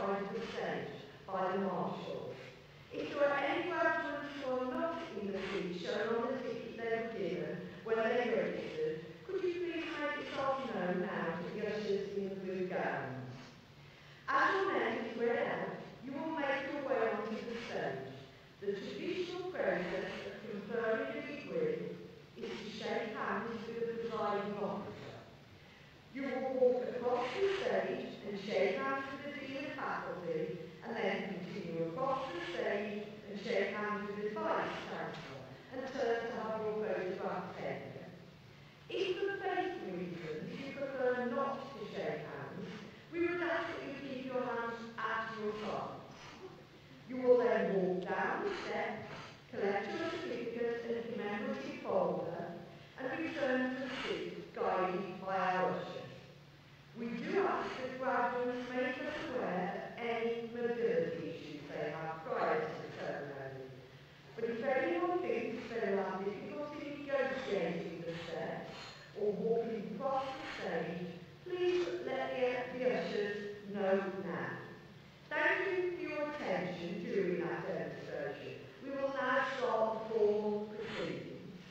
side of the stage by the marshals. If there are any graduates who are not in the seat shown on the ticket they were given when they registered, could you please make yourself known now to the ushers in the blue gowns? As your name is read out, you will make your way onto the stage. The traditional process of conferring a degree is to shake hands with the presiding officer. You will walk across the stage and shake hands with the dean of faculty, and then continue across the stage and shake hands with the vice chancellor, and turn to have your photograph taken. If for faith reasons you prefer not to shake hands, we would ask that you keep your hands at your sides. You will then walk down the steps, collect your certificate and commemorative folder, and return to the seat guided by our ushers. We do ask that graduates make us aware of any mobility issues they have prior to the ceremony. But if anyone thinks they will have difficulty negotiating the steps or walking across the stage, please let the ushers know now. Thank you for your attention during that demonstration. We will now start the formal proceedings.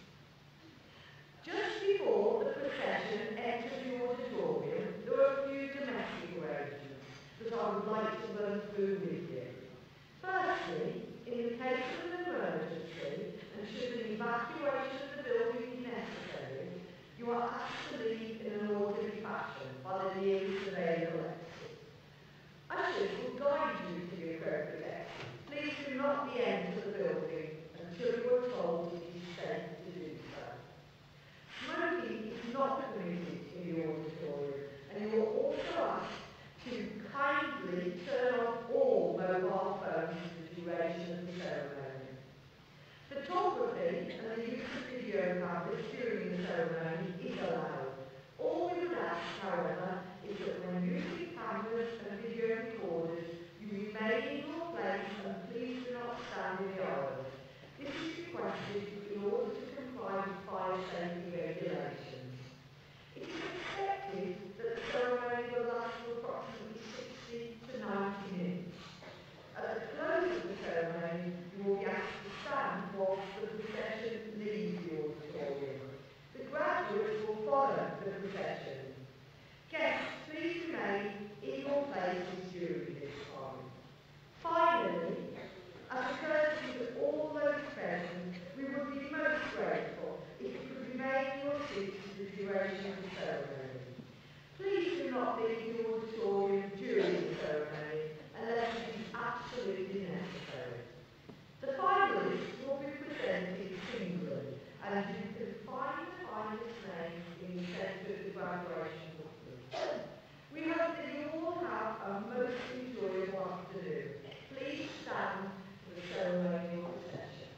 Just before the procession enters the auditorium, there are a few domestic arrangements that I would like to run through with you. Firstly, in the case of an emergency, and should an evacuation of the building be necessary, you are asked to leave in an orderly fashion by the nearest available exit. Ushers will guide you to the appropriate exit. Please do not re-enter the building until you are told it is safe to do so. Smoking is not permitted in the auditorium, and you are also asked to kindly turn off all mobile phones for the duration of the ceremony. Photography and the use of video cameras during the ceremony is allowed. All we would ask, however, is that when using cameras and video recorders, you remain in your place and please do not stand in the aisles. This is requested in order to comply with fire safety regulations. It is expected that the ceremony will last for approximately 60 to 90 minutes. At the close of the ceremony, you will be asked to stand whilst the procession leaves the auditorium. The graduates will follow the procession. Guests, please remain in your places during this time. Finally, as a courtesy to all those present, we would be most grateful if you could remain in your seats for the duration of the ceremony. Please do not leave the auditorium during the ceremony unless it is absolutely necessary. The finalists will be presented singly, and you can find the finalist name in the centre of the graduation booklet. We hope that you all have a most enjoyable afternoon. Please stand for the ceremonial procession.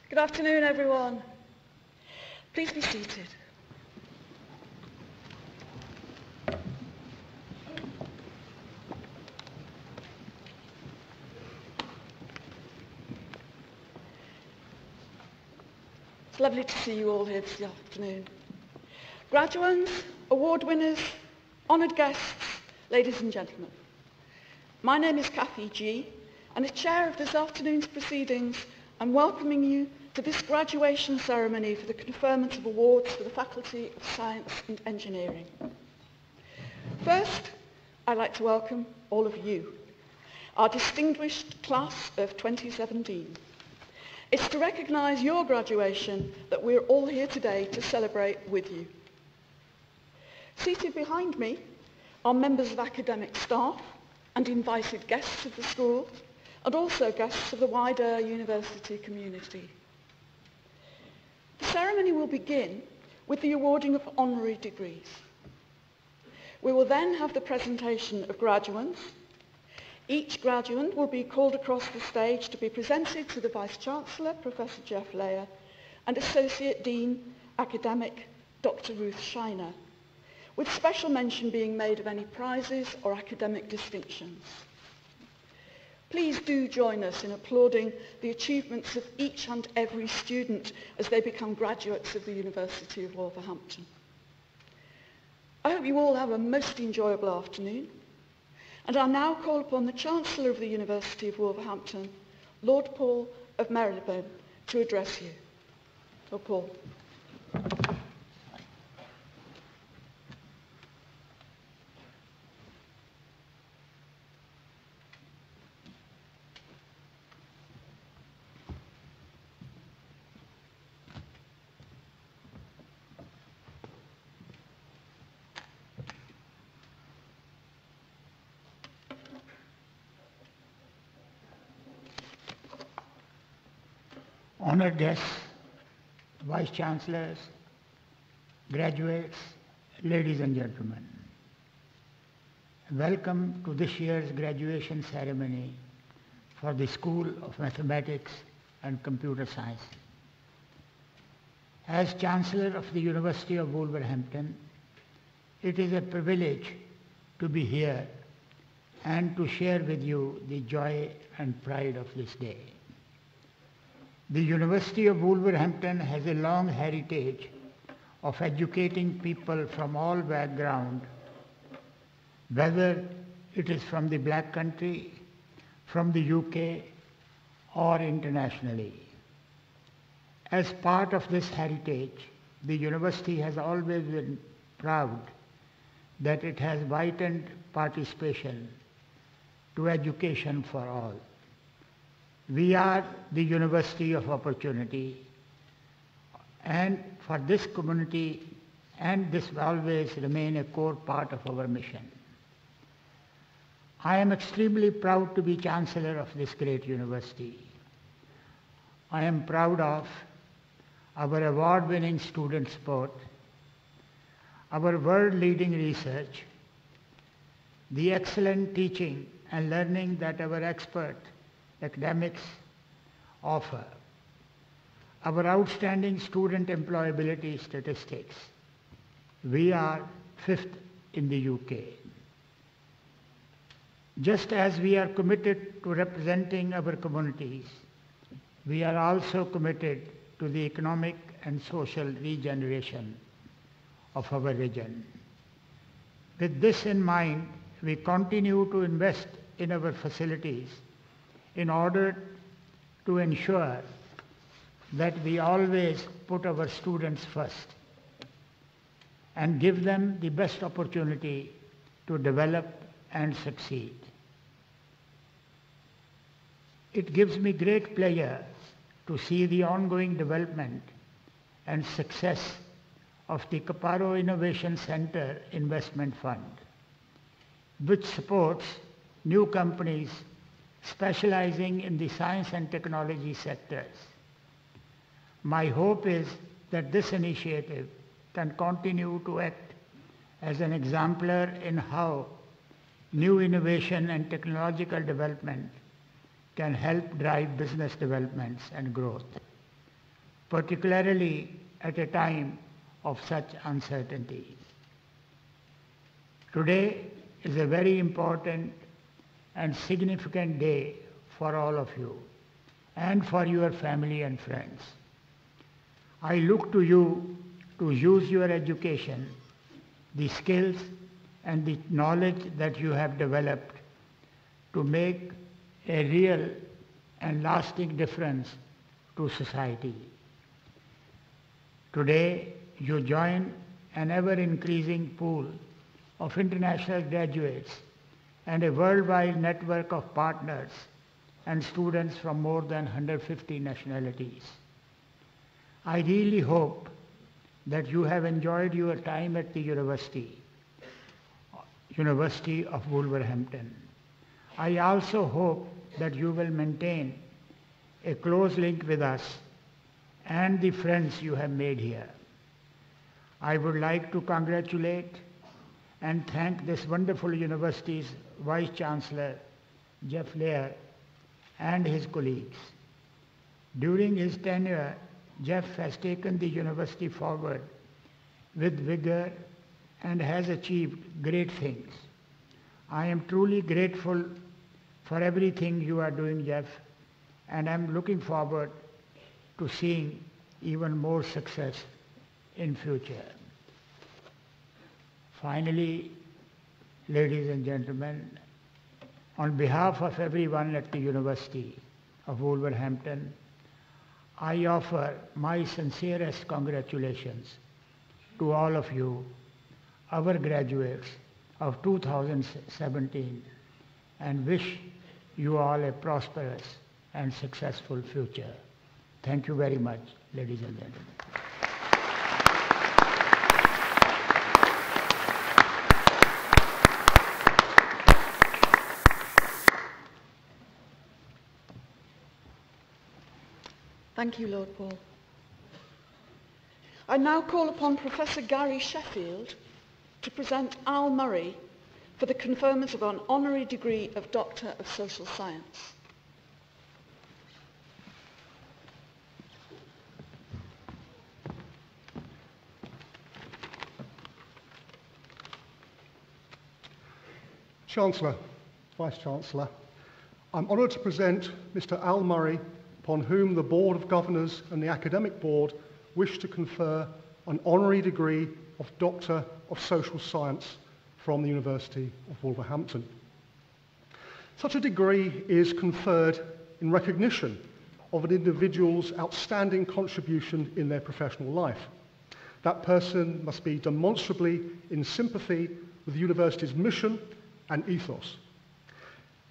Good afternoon, everyone. Please be seated. It's lovely to see you all here this afternoon. Graduates, award winners, honoured guests, ladies and gentlemen. My name is Cathy G, and as chair of this afternoon's proceedings, I'm welcoming you to this graduation ceremony for the conferment of awards for the Faculty of Science and Engineering. First, I'd like to welcome all of you, our distinguished class of 2017. It's to recognise your graduation that we're all here today to celebrate with you. Seated behind me are members of academic staff and invited guests of the school, and also guests of the wider university community. The ceremony will begin with the awarding of honorary degrees. We will then have the presentation of graduates. Each graduate will be called across the stage to be presented to the Vice-Chancellor, Professor Jeff Layer, and Associate Dean, Academic, Dr. Ruth Shiner, with special mention being made of any prizes or academic distinctions. Please do join us in applauding the achievements of each and every student as they become graduates of the University of Wolverhampton. I hope you all have a most enjoyable afternoon, and I now call upon the Chancellor of the University of Wolverhampton, Lord Paul of Marylebone, to address you. Lord Paul. Honored guests, Vice-Chancellors, graduates, ladies and gentlemen. Welcome to this year's graduation ceremony for the School of Mathematics and Computer Science. As Chancellor of the University of Wolverhampton, it is a privilege to be here and to share with you the joy and pride of this day. The University of Wolverhampton has a long heritage of educating people from all backgrounds, whether it is from the Black Country, from the UK, or internationally. As part of this heritage, the university has always been proud that it has widened participation to education for all. We are the University of Opportunity, and for this community, and this will always remain a core part of our mission. I am extremely proud to be Chancellor of this great university. I am proud of our award-winning student support, our world-leading research, the excellent teaching and learning that our expert academics offer, our outstanding student employability statistics. We are 5th in the UK. Just as we are committed to representing our communities, we are also committed to the economic and social regeneration of our region. With this in mind, we continue to invest in our facilities in order to ensure that we always put our students first and give them the best opportunity to develop and succeed. It gives me great pleasure to see the ongoing development and success of the Caparo Innovation Center Investment Fund, which supports new companies specializing in the science and technology sectors. My hope is that this initiative can continue to act as an exemplar in how new innovation and technological development can help drive business developments and growth. particularly at a time of such uncertainty. Today is a very important and significant day for all of you and for your family and friends. I look to you to use your education, the skills and the knowledge that you have developed to make a real and lasting difference to society. Today, you join an ever-increasing pool of international graduates and a worldwide network of partners and students from more than 150 nationalities. I really hope that you have enjoyed your time at the University of Wolverhampton. I also hope that you will maintain a close link with us and the friends you have made here. I would like to congratulate and thank this wonderful university's Vice Chancellor, Jeff Lear, and his colleagues. During his tenure, Jeff has taken the university forward with vigor and has achieved great things. I am truly grateful for everything you are doing, Jeff, and I'm looking forward to seeing even more success in future. Finally, ladies and gentlemen, on behalf of everyone at the University of Wolverhampton, I offer my sincerest congratulations to all of you, our graduates of 2017, and wish you all a prosperous and successful future. Thank you very much, ladies and gentlemen. Thank you, Lord Paul. I now call upon Professor Gary Sheffield to present Al Murray for the conferment of an honorary degree of Doctor of Social Science. Chancellor, Vice-Chancellor, I'm honoured to present Mr. Al Murray, upon whom the Board of Governors and the Academic Board wish to confer an honorary degree of Doctor of Social Science from the University of Wolverhampton. Such a degree is conferred in recognition of an individual's outstanding contribution in their professional life. That person must be demonstrably in sympathy with the university's mission and ethos.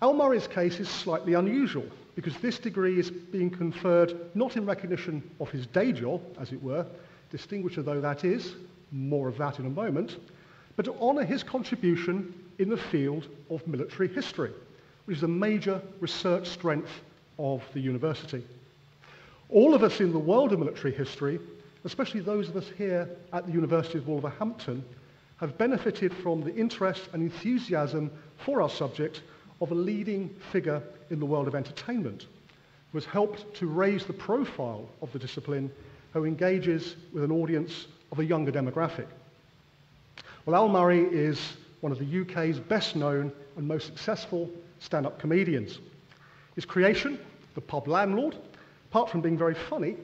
Al Murray's case is slightly unusual because this degree is being conferred not in recognition of his day job, as it were, distinguished though that is, more of that in a moment, but to honour his contribution in the field of military history, which is a major research strength of the university. All of us in the world of military history, especially those of us here at the University of Wolverhampton, have benefited from the interest and enthusiasm for our subject of a leading figure in the world of entertainment, who has helped to raise the profile of the discipline, who engages with an audience of a younger demographic. Well, Al Murray is one of the UK's best known and most successful stand-up comedians. His creation, The Pub Landlord, apart from being very funny,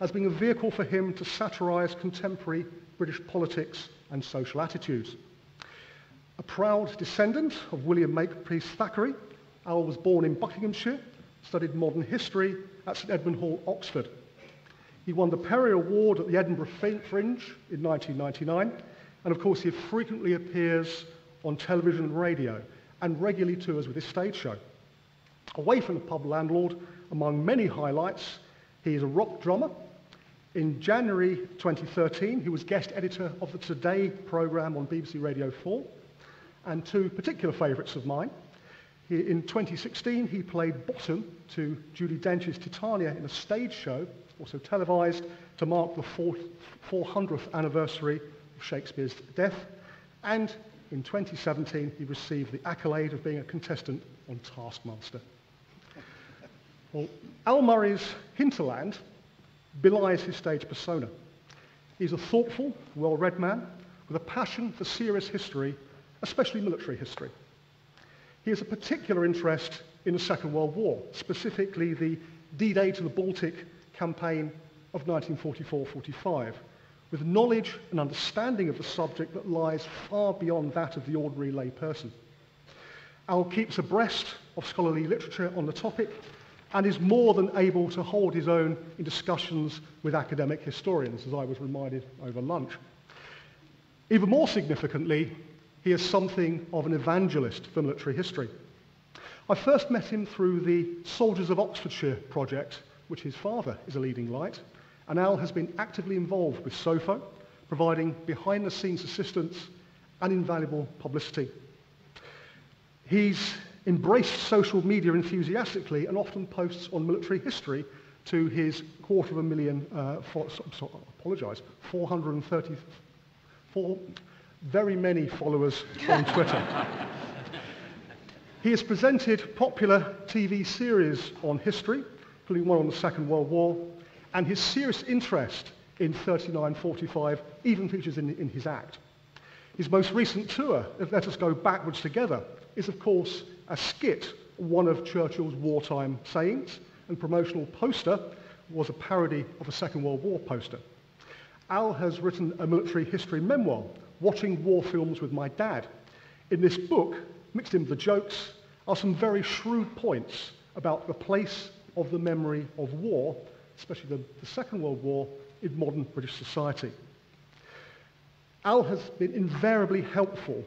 has been a vehicle for him to satirise contemporary British politics and social attitudes. A proud descendant of William Makepeace Thackeray, Al was born in Buckinghamshire, studied modern history at St Edmund Hall, Oxford. He won the Perry Award at the Edinburgh Fringe in 1999, and of course he frequently appears on television and radio, and regularly tours with his stage show. Away from The Pub Landlord, among many highlights, he is a rock drummer. In January 2013, he was guest editor of the Today programme on BBC Radio 4, and two particular favourites of mine. In 2016, he played bottom to Judi Dench's Titania in a stage show, also televised, to mark the 400th anniversary of Shakespeare's death. And in 2017, he received the accolade of being a contestant on Taskmaster. Well, Al Murray's hinterland belies his stage persona. He's a thoughtful, well-read man with a passion for serious history, especially military history. He has a particular interest in the Second World War, specifically the D-Day to the Baltic campaign of 1944-45, with knowledge and understanding of the subject that lies far beyond that of the ordinary layperson. Al keeps abreast of scholarly literature on the topic and is more than able to hold his own in discussions with academic historians, as I was reminded over lunch. Even more significantly, he is something of an evangelist for military history. I first met him through the Soldiers of Oxfordshire project, which his father is a leading light, and Al has been actively involved with SOFO, providing behind-the-scenes assistance and invaluable publicity. He's embraced social media enthusiastically and often posts on military history to his 434 very many followers on Twitter. He has presented popular TV series on history, including one on the Second World War, and his serious interest in 39-45 even features in his act. His most recent tour, Let Us Go Backwards Together, is of course a skit, one of Churchill's wartime sayings, and promotional poster was a parody of a Second World War poster. Al has written a military history memoir, Watching War Films with My Dad. In this book, mixed in with the jokes, are some very shrewd points about the place of the memory of war, especially the Second World War, in modern British society. Al has been invariably helpful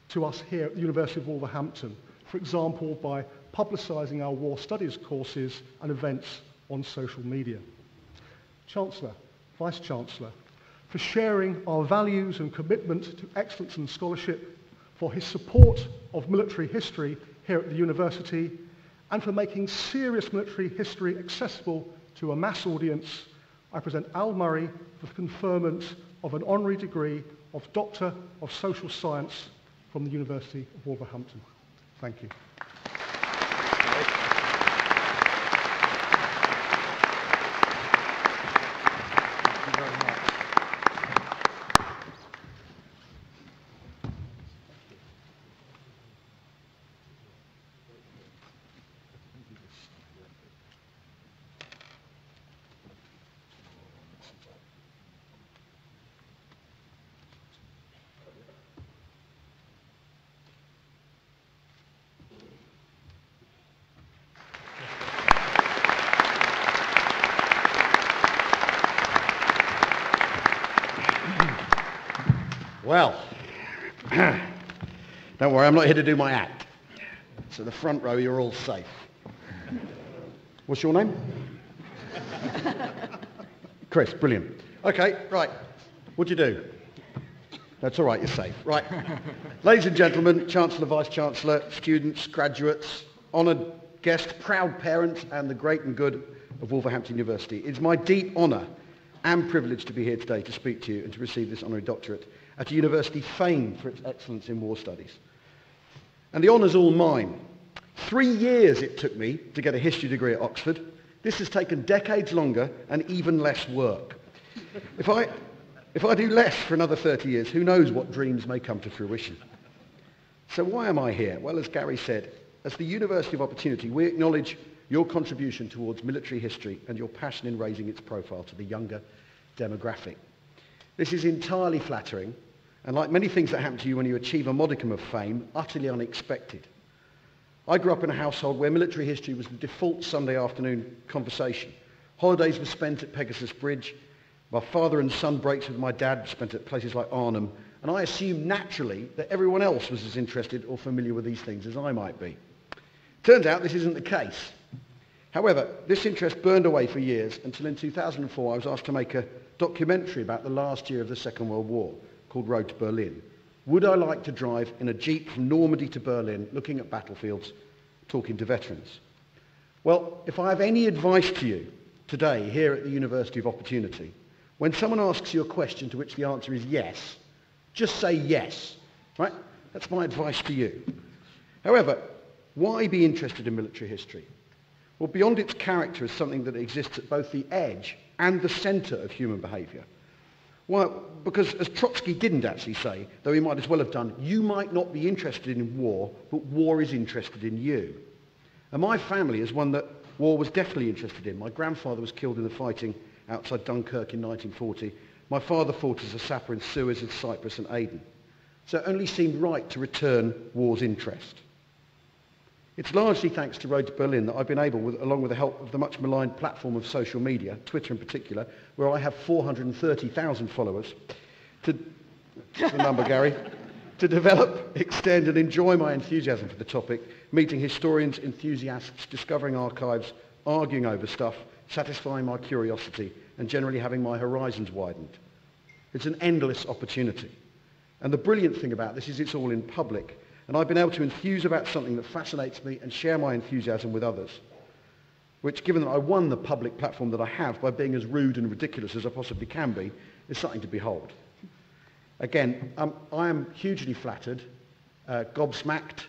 to us here at the University of Wolverhampton, for example, by publicising our war studies courses and events on social media. Chancellor, Vice-Chancellor, for sharing our values and commitment to excellence and scholarship, for his support of military history here at the university, and for making serious military history accessible to a mass audience, I present Al Murray for the conferment of an honorary degree of Doctor of Social Science from the University of Wolverhampton. Thank you. Well, don't worry, I'm not here to do my act. So the front row, you're all safe. What's your name? Chris, brilliant. Okay, right. What'd you do? That's all right, you're safe. Right. Ladies and gentlemen, Chancellor, Vice-Chancellor, students, graduates, honoured guests, proud parents, and the great and good of Wolverhampton University. It's my deep honour and privilege to be here today to speak to you and to receive this honorary doctorate at a university famed for its excellence in war studies. And the honour's all mine. 3 years it took me to get a history degree at Oxford. This has taken decades longer and even less work. If I do less for another 30 years, who knows what dreams may come to fruition. So why am I here? Well, as Gary said, as the University of Opportunity, we acknowledge your contribution towards military history and your passion in raising its profile to the younger demographic. This is entirely flattering, and like many things that happen to you when you achieve a modicum of fame, utterly unexpected. I grew up in a household where military history was the default Sunday afternoon conversation. Holidays were spent at Pegasus Bridge. My father and son breaks with my dad were spent at places like Arnhem, and I assumed naturally that everyone else was as interested or familiar with these things as I might be. Turns out this isn't the case. However, this interest burned away for years until in 2004 I was asked to make a documentary about the last year of the Second World War called Road to Berlin. Would I like to drive in a jeep from Normandy to Berlin, looking at battlefields, talking to veterans? Well, if I have any advice to you today here at the University of Opportunity, when someone asks you a question to which the answer is yes, just say yes, right? That's my advice to you. However, why be interested in military history? Well, beyond its character as something that exists at both the edge and the centre of human behaviour. Well, because as Trotsky didn't actually say, though he might as well have done, you might not be interested in war, but war is interested in you. And my family is one that war was definitely interested in. My grandfather was killed in the fighting outside Dunkirk in 1940. My father fought as a sapper in Suez, in Cyprus and Aden. So it only seemed right to return war's interest. It's largely thanks to Road to Berlin that I've been able, along with the help of the much maligned platform of social media, Twitter in particular, where I have 430,000 followers, that's the number, Gary, to develop, extend and enjoy my enthusiasm for the topic, meeting historians, enthusiasts, discovering archives, arguing over stuff, satisfying my curiosity and generally having my horizons widened. It's an endless opportunity. And the brilliant thing about this is it's all in public. And I've been able to enthuse about something that fascinates me and share my enthusiasm with others. Which, given that I won the public platform that I have by being as rude and ridiculous as I possibly can be, is something to behold. Again, I am hugely flattered, gobsmacked,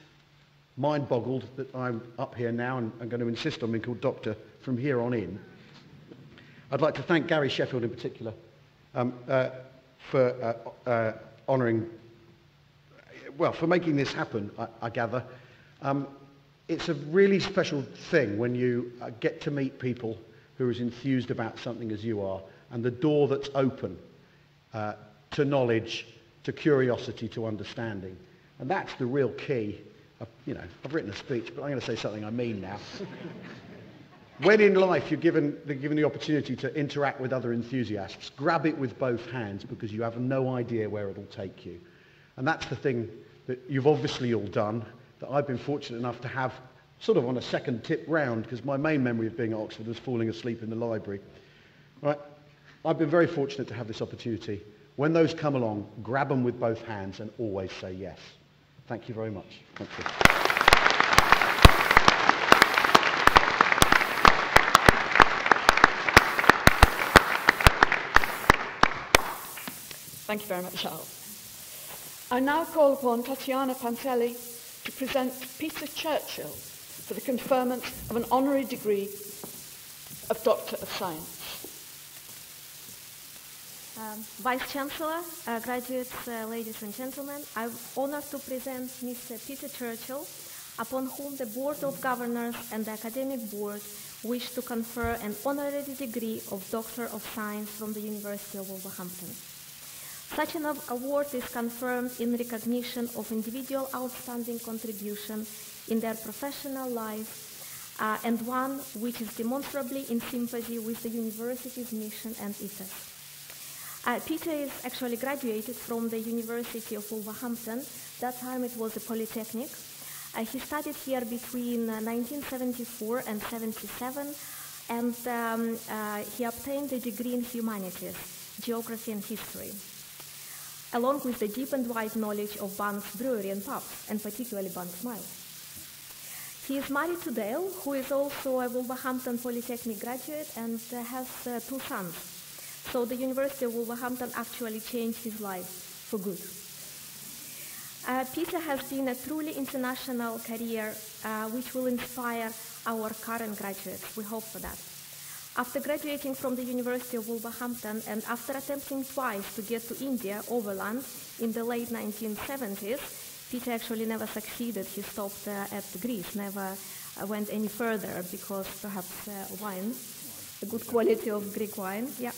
mind-boggled that I'm up here now and I'm going to insist on being called Doctor from here on in. I'd like to thank Gary Sheffield in particular for honouring, well, for making this happen, I gather. It's a really special thing when you get to meet people who are as enthused about something as you are, and the door that's open to knowledge, to curiosity, to understanding. And that's the real key. I've written a speech, but I'm going to say something I mean now. When in life you're given the opportunity to interact with other enthusiasts, grab it with both hands because you have no idea where it'll take you. And that's the thing that you've obviously all done, that I've been fortunate enough to have sort of on a second tip round, because my main memory of being at Oxford was falling asleep in the library. Right? I've been very fortunate to have this opportunity. When those come along, grab them with both hands and always say yes. Thank you very much. Thank you. Thank you very much, Charles. I now call upon Tatiana Pantelli to present Peter Churchill for the conferment of an honorary degree of Doctor of Science. Vice Chancellor, graduates, ladies and gentlemen, I'm honored to present Mr. Peter Churchill, upon whom the Board of Governors and the Academic Board wish to confer an honorary degree of Doctor of Science from the University of Wolverhampton. Such an award is conferred in recognition of individual outstanding contribution in their professional life and one which is demonstrably in sympathy with the university's mission and ethos. Peter is actually graduated from the University of Wolverhampton. That time it was a polytechnic. He studied here between 1974 and 77, and he obtained a degree in humanities, geography and history, along with the deep and wide knowledge of Banks Brewery and pubs, and particularly Banks Mile. He is married to Dale, who is also a Wolverhampton Polytechnic graduate and has 2 sons. So the University of Wolverhampton actually changed his life for good. Peter has been a truly international career which will inspire our current graduates. We hope for that. After graduating from the University of Wolverhampton and after attempting twice to get to India overland in the late 1970s, Peter actually never succeeded. He stopped at Greece, never went any further because perhaps wine, the good quality of Greek wine. Yeah.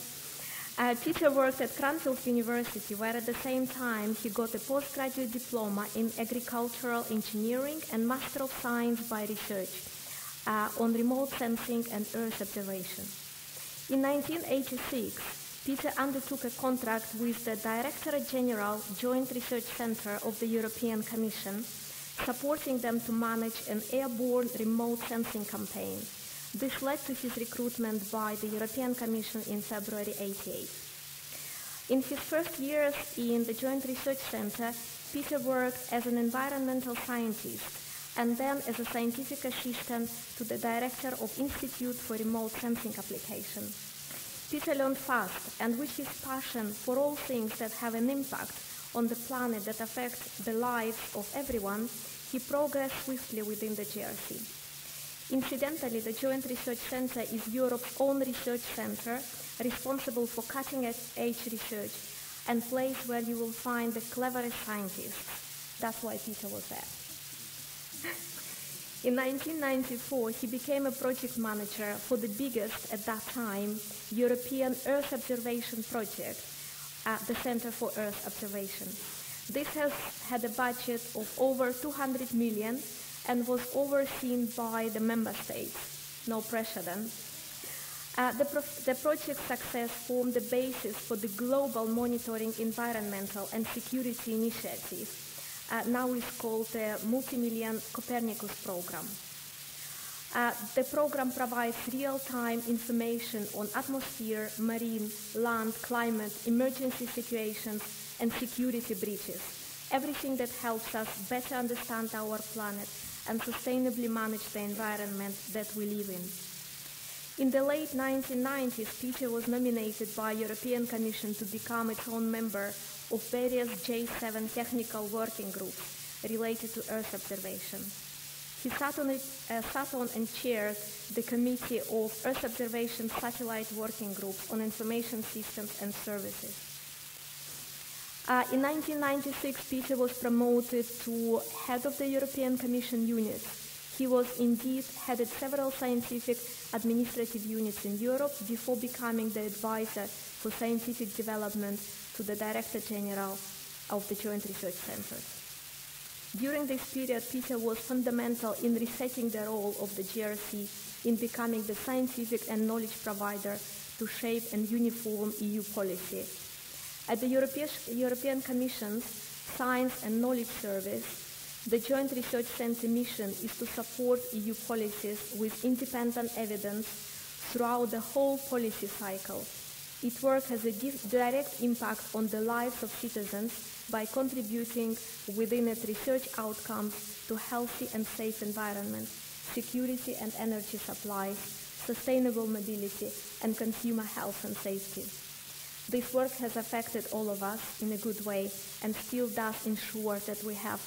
Peter worked at Cranfield University, where at the same time he got a postgraduate diploma in agricultural engineering and Master of Science by Research on remote sensing and Earth observation. In 1986, Peter undertook a contract with the Director General Joint Research Centre of the European Commission, supporting them to manage an airborne remote sensing campaign. This led to his recruitment by the European Commission in February 1988. In his first years in the Joint Research Centre, Peter worked as an environmental scientist and then as a scientific assistant to the director of Institute for Remote Sensing Application. Peter learned fast, and with his passion for all things that have an impact on the planet that affect the lives of everyone, he progressed swiftly within the GRC. Incidentally, the Joint Research Center is Europe's own research center, responsible for cutting-edge research and place where you will find the cleverest scientists. That's why Peter was there. In 1994, he became a project manager for the biggest, at that time, European Earth Observation project, the Center for Earth Observation. This has had a budget of over 200 million and was overseen by the member states. No pressure then. The project's success formed the basis for the global monitoring environmental and security initiative. Now it's called the Multi-Million Copernicus Program. The program provides real-time information on atmosphere, marine, land, climate, emergency situations, and security breaches. Everything that helps us better understand our planet and sustainably manage the environment that we live in. In the late 1990s, Peter was nominated by the European Commission to become its own member of various J7 technical working groups related to Earth observation. He sat on and chaired the Committee of Earth Observation Satellite Working Groups on Information Systems and Services. In 1996, Peter was promoted to head of the European Commission unit. He was indeed headed several scientific administrative units in Europe before becoming the advisor for scientific development to the Director General of the Joint Research Centers. During this period, Peter was fundamental in resetting the role of the GRC in becoming the scientific and knowledge provider to shape and uniform EU policy. At the European Commission's Science and Knowledge Service, the Joint Research Centre mission is to support EU policies with independent evidence throughout the whole policy cycle. Its work has a direct impact on the lives of citizens by contributing within its research outcomes to healthy and safe environment, security and energy supplies, sustainable mobility, and consumer health and safety. This work has affected all of us in a good way and still does ensure that we have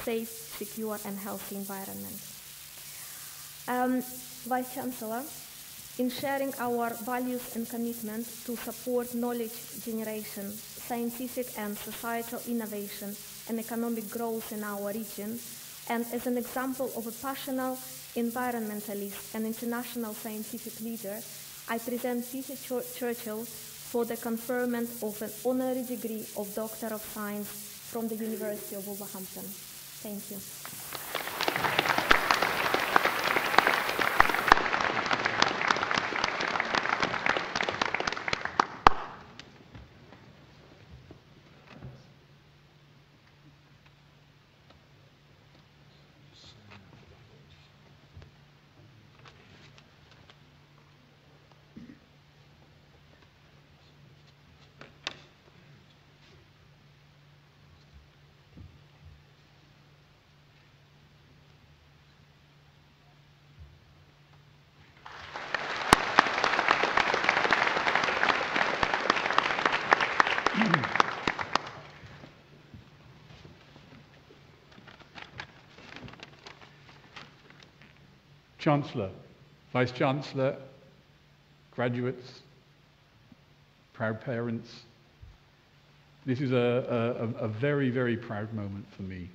safe, secure, and healthy environment. Vice Chancellor, in sharing our values and commitment to support knowledge generation, scientific and societal innovation, and economic growth in our region, and as an example of a passionate environmentalist and international scientific leader, I present Peter Churchill for the conferment of an honorary degree of Doctor of Science from the University of Wolverhampton. Thank you. Chancellor, Vice Chancellor, graduates, proud parents, this is a very, very proud moment for me.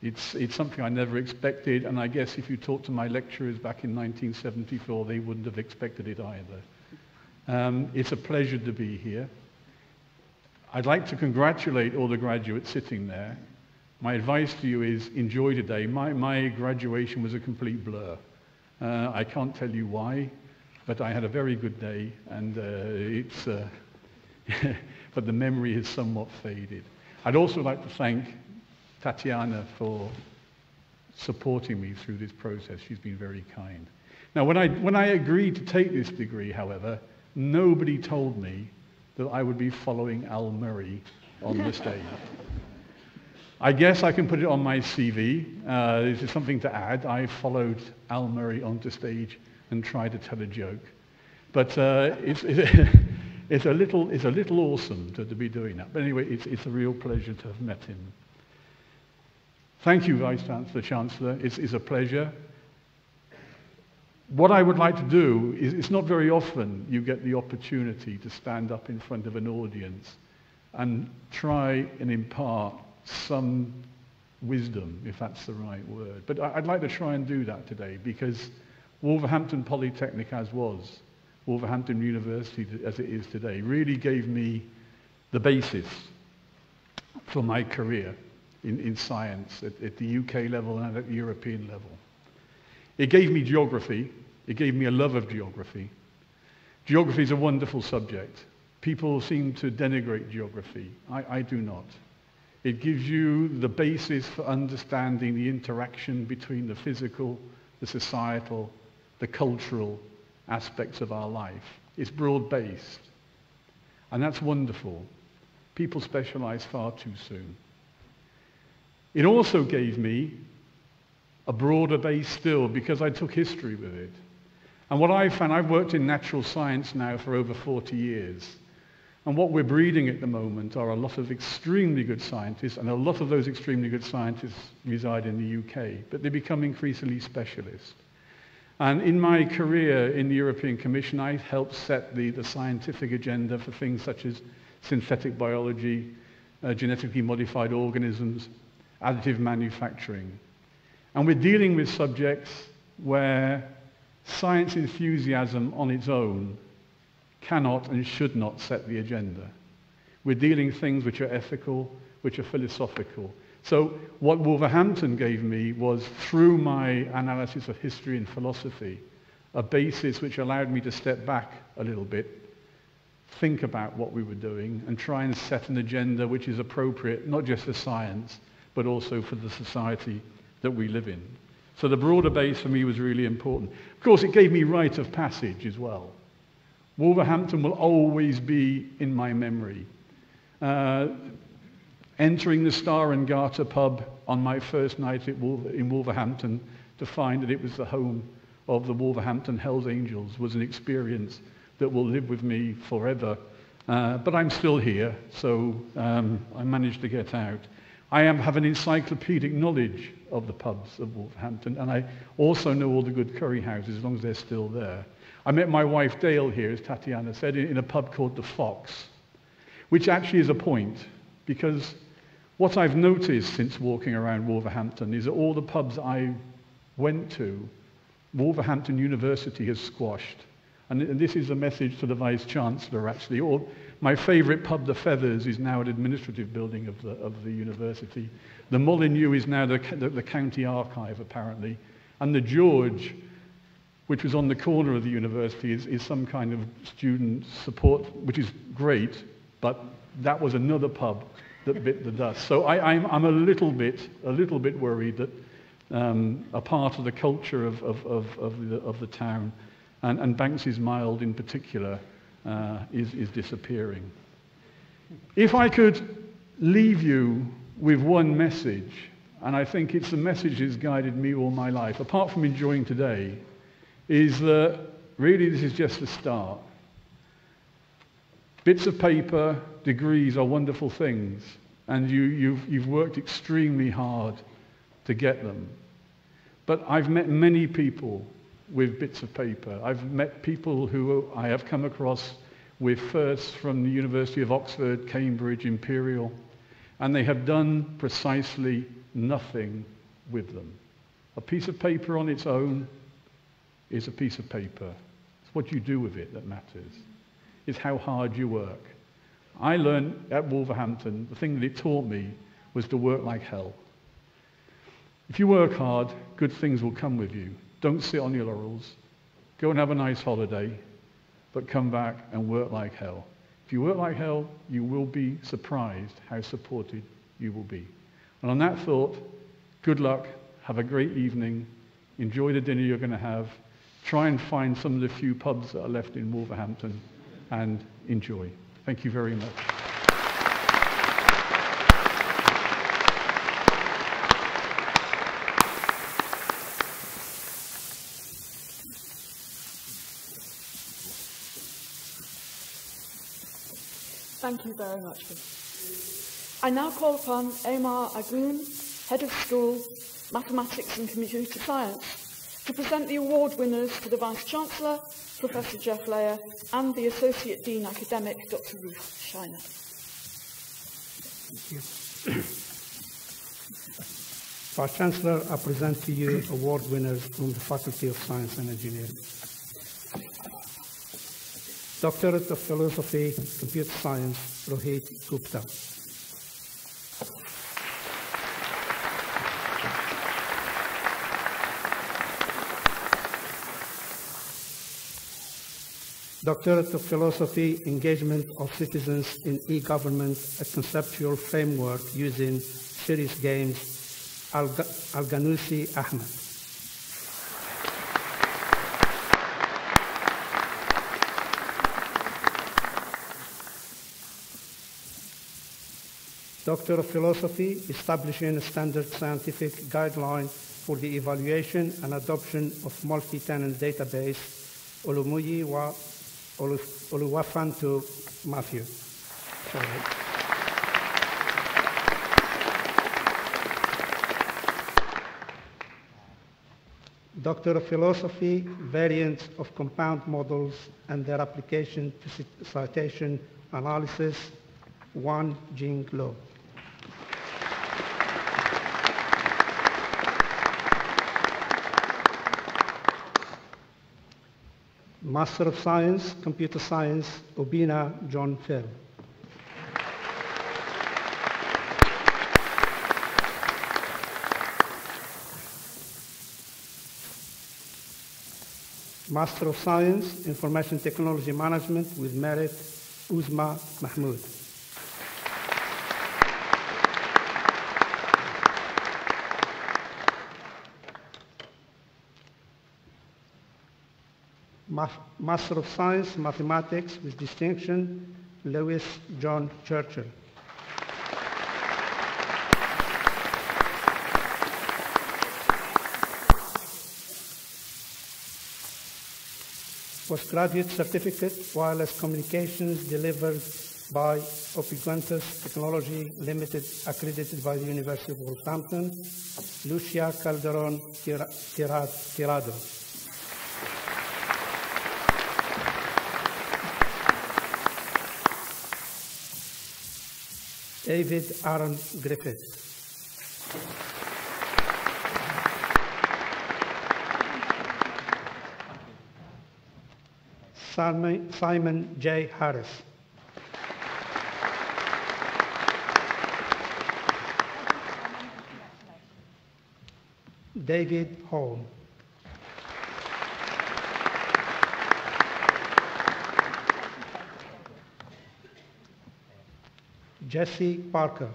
It's something I never expected, and I guess if you talk to my lecturers back in 1974, they wouldn't have expected it either. It's a pleasure to be here. I'd like to congratulate all the graduates sitting there. My advice to you is enjoy today. My graduation was a complete blur. I can't tell you why, but I had a very good day, and but the memory has somewhat faded. I'd also like to thank Tatiana for supporting me through this process. She's been very kind. Now, when I agreed to take this degree, however, nobody told me that I would be following Al Murray on the stage. I guess I can put it on my CV. This is something to add. I followed Al Murray onto stage and tried to tell a joke. But it's a little awesome to be doing that. But anyway, it's a real pleasure to have met him. Thank you, Vice Chancellor. It's a pleasure. what I would like to do is, it's not very often you get the opportunity to stand up in front of an audience and try and impart some wisdom, if that's the right word. But I'd like to try and do that today, because Wolverhampton Polytechnic as was, Wolverhampton University as it is today, really gave me the basis for my career in science at the UK level and at the European level. It gave me geography. It gave me a love of geography. Geography is a wonderful subject. People seem to denigrate geography. I do not. It gives you the basis for understanding the interaction between the physical, the societal, the cultural aspects of our life. It's broad-based. And that's wonderful. People specialize far too soon. It also gave me a broader base still, because I took history with it. And what I found, I've worked in natural science now for over 40 years. And what we're breeding at the moment are a lot of extremely good scientists, and a lot of those extremely good scientists reside in the UK, but they become increasingly specialist. And in my career in the European Commission, I helped set the scientific agenda for things such as synthetic biology, genetically modified organisms, additive manufacturing. And we're dealing with subjects where science enthusiasm on its own cannot and should not set the agenda. We're dealing with things which are ethical, which are philosophical. So what Wolverhampton gave me was, through my analysis of history and philosophy, a basis which allowed me to step back a little bit, think about what we were doing, and try and set an agenda which is appropriate, not just for science, but also for the society that we live in. So the broader base for me was really important. Of course, it gave me rite of passage as well. Wolverhampton will always be in my memory. Entering the Star and Garter pub on my first night in Wolverhampton to find that it was the home of the Wolverhampton Hells Angels was an experience that will live with me forever. But I'm still here, so I managed to get out. I have an encyclopedic knowledge of the pubs of Wolverhampton, and I also know all the good curry houses, as long as they're still there. I met my wife Dale here, as Tatiana said, in a pub called the Fox, which actually is a point, because what I've noticed since walking around Wolverhampton is that all the pubs I went to, Wolverhampton University has squashed. And this is a message to the Vice-Chancellor, actually. My favourite pub, the Feathers, is now an administrative building of the university. The Molyneux is now the county archive, apparently. And the George, which was on the corner of the university, is some kind of student support, which is great, but that was another pub that bit the dust. So I'm a little bit worried that a part of the culture of the town, and Banks's Mild in particular, is disappearing. If I could leave you with one message, and I think it's the message that's guided me all my life, apart from enjoying today, is that really this is just the start. Bits of paper, degrees are wonderful things, and you've worked extremely hard to get them. But I've met many people with bits of paper. I've met people who I have come across with firsts from the University of Oxford, Cambridge, Imperial, and they have done precisely nothing with them. A piece of paper on its own is a piece of paper. It's what you do with it that matters. It's how hard you work. I learned at Wolverhampton, the thing that it taught me was to work like hell. If you work hard, good things will come with you. Don't sit on your laurels. Go and have a nice holiday, but come back and work like hell. If you work like hell, you will be surprised how supported you will be. And on that thought, good luck, have a great evening, enjoy the dinner you're going to have, try and find some of the few pubs that are left in Wolverhampton, and enjoy. Thank you very much. Thank you very much. I now call upon Omar Agoon, Head of School, Mathematics and Computer Science, to present the award winners to the Vice-Chancellor, Professor Jeff Layer, and the Associate Dean Academic, Dr. Ruth Shiner. Thank you. Vice-Chancellor, I present to you award winners from the Faculty of Science and Engineering. Doctorate of Philosophy, Computer Science, Rohit Gupta. Doctorate of Philosophy, Engagement of Citizens in E-Government, a conceptual framework using serious games, Al-Ghanousi Ahmed. Doctor of Philosophy, establishing a standard scientific guideline for the evaluation and adoption of multi-tenant database, Olumuyi wa Oluwafanto Matthew. Sorry. Doctor of Philosophy, variants of compound models and their application to citation analysis, Wan Jing Lo. Master of Science, Computer Science, Obina John Phil. Master of Science, Information Technology Management with merit, Uzma Mahmoud. Master of Science, Mathematics with distinction, Lewis John Churchill. Postgraduate Certificate, Wireless Communications delivered by Opiguentus Technology Limited, accredited by the University of Wolverhampton, Lucia Calderon Tirado. David Aaron Griffith. Simon J. Harris. David Hall. Jesse Parker.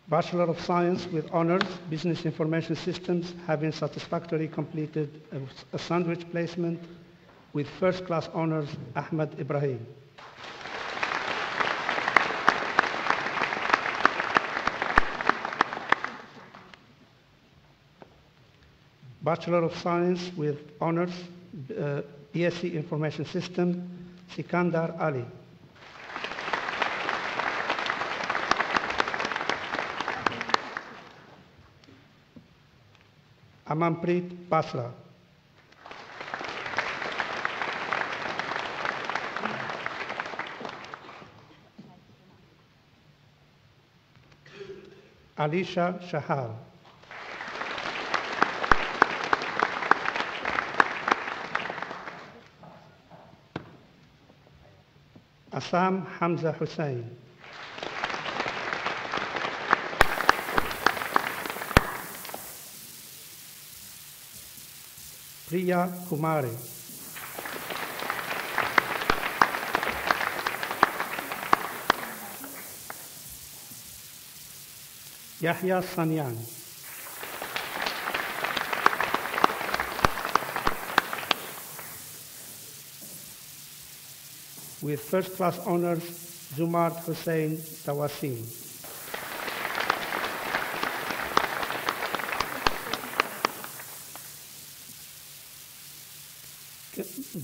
Bachelor of Science with honors, Business Information Systems, having satisfactorily completed a sandwich placement with first-class honors, Ahmed Ibrahim. Bachelor of Science with honors, BSc Information System, Sikandar Ali. Amanpreet Basra. Alisha Shahal. Assam Hamza Hussain. Priya Kumari. Yahya Sanyan. With first-class honors, Zumart Hussein Tawasim.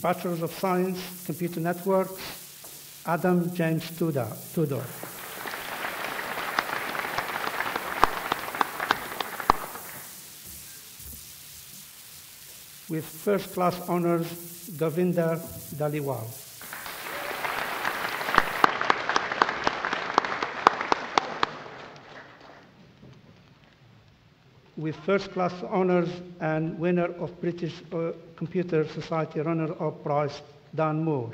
Bachelor of Science, Computer Networks, Adam James Tudor. With first-class honors, Govinder Dhaliwal. With first-class honors and winner of British Computer Society Runner-Up Prize, Dan Moore.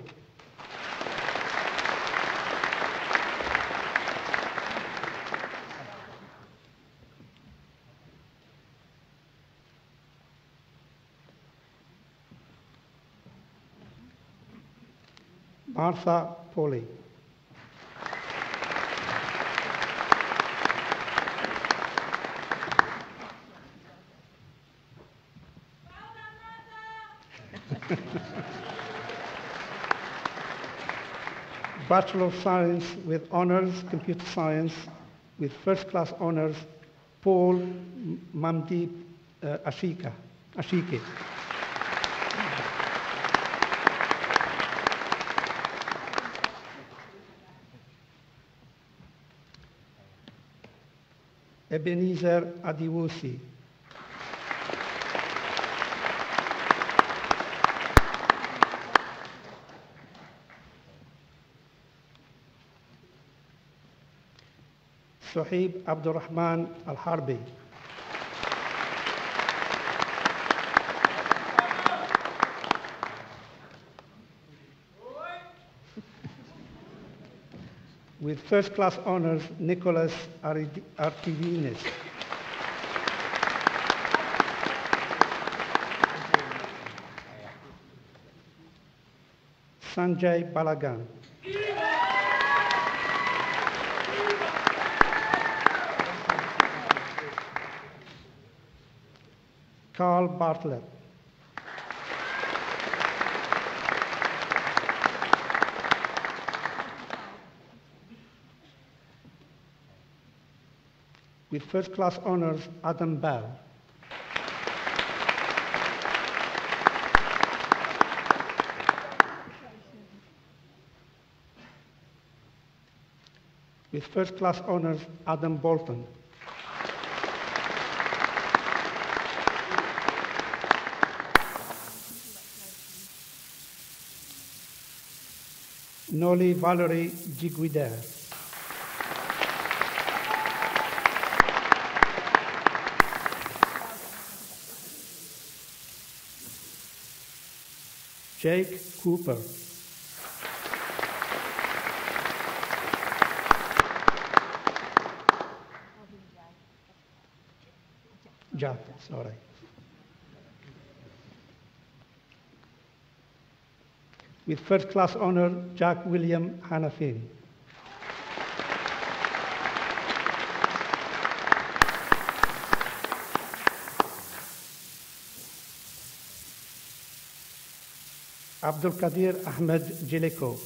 Martha Poley. Bachelor of Science with honors, Computer Science, with first-class honors, Paul Mamdeep Ashike. Ebenezer Adiwusi. Suhaib Abdurrahman Al-Harbi. With first-class honors, Nicholas Artivinis. Sanjay Balagan. Carl Bartlett. With first-class honors, Adam Bell. With first-class honors, Adam Bolton. Noli Valerie Jiguider. Jake Cooper. Jack, sorry. With first-class honor, Jack William Hanafin. Abdul Qadir Ahmed Jiliko.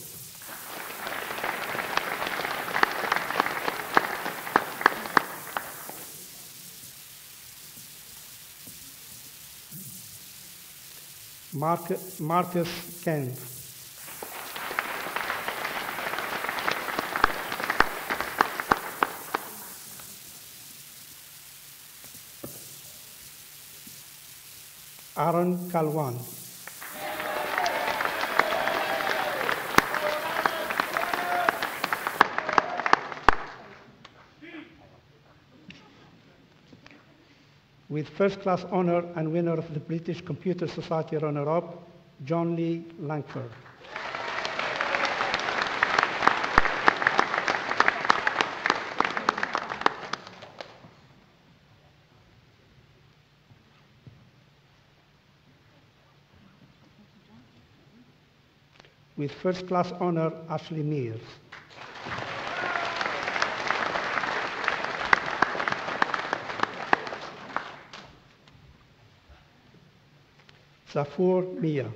Marcus Kent. Aaron Kalwan. With first-class honor and winner of the British Computer Society runner-up, John Lee Langford. With first-class honor, Ashley Mears. Zafur Mia.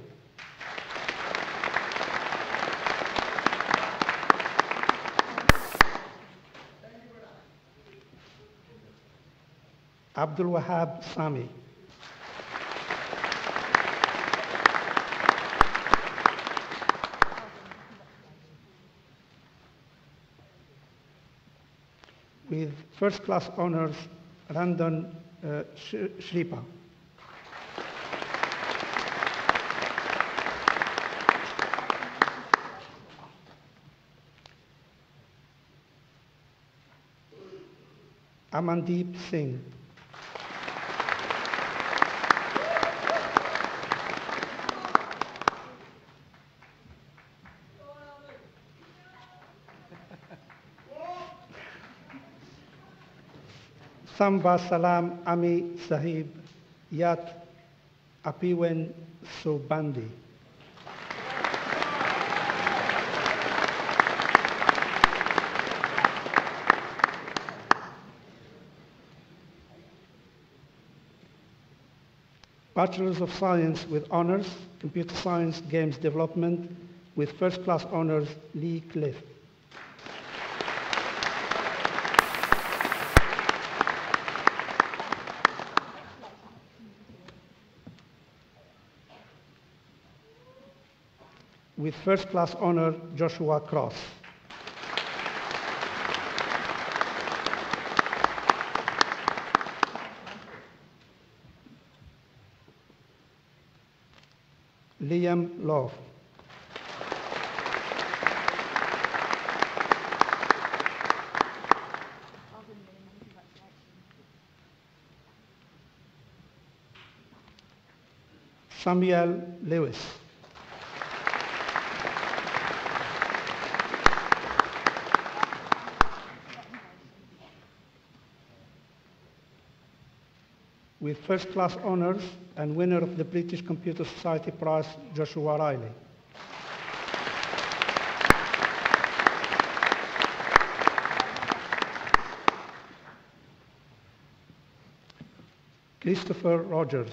Abdul Wahab Sami. with first-class honors, Randan Shripa. Amandeep Singh. Samba Salam Ami Sahib Yat Apiwen Sobandi. Bachelors of Science with honors, Computer Science Games Development with first-class honors, Lee Cliff. With first-class honor, Joshua Cross. Liam Love. Samuel Lewis. With first-class honors and winner of the British Computer Society Prize, Joshua Riley. Christopher Rogers.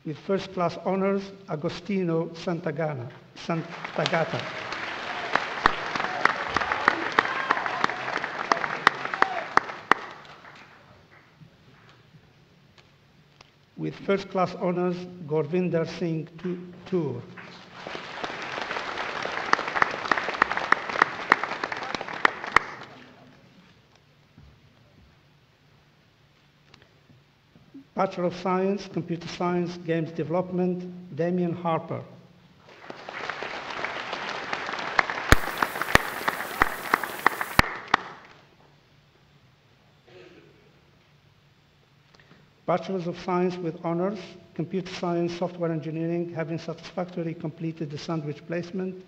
With first-class honors, Agostino Santagata. With first-class honors, Gorvinder Singh Toor. Bachelor of Science, Computer Science, Games Development, Damien Harper. Bachelors of Science with honors, Computer Science, Software Engineering, having satisfactorily completed the sandwich placement,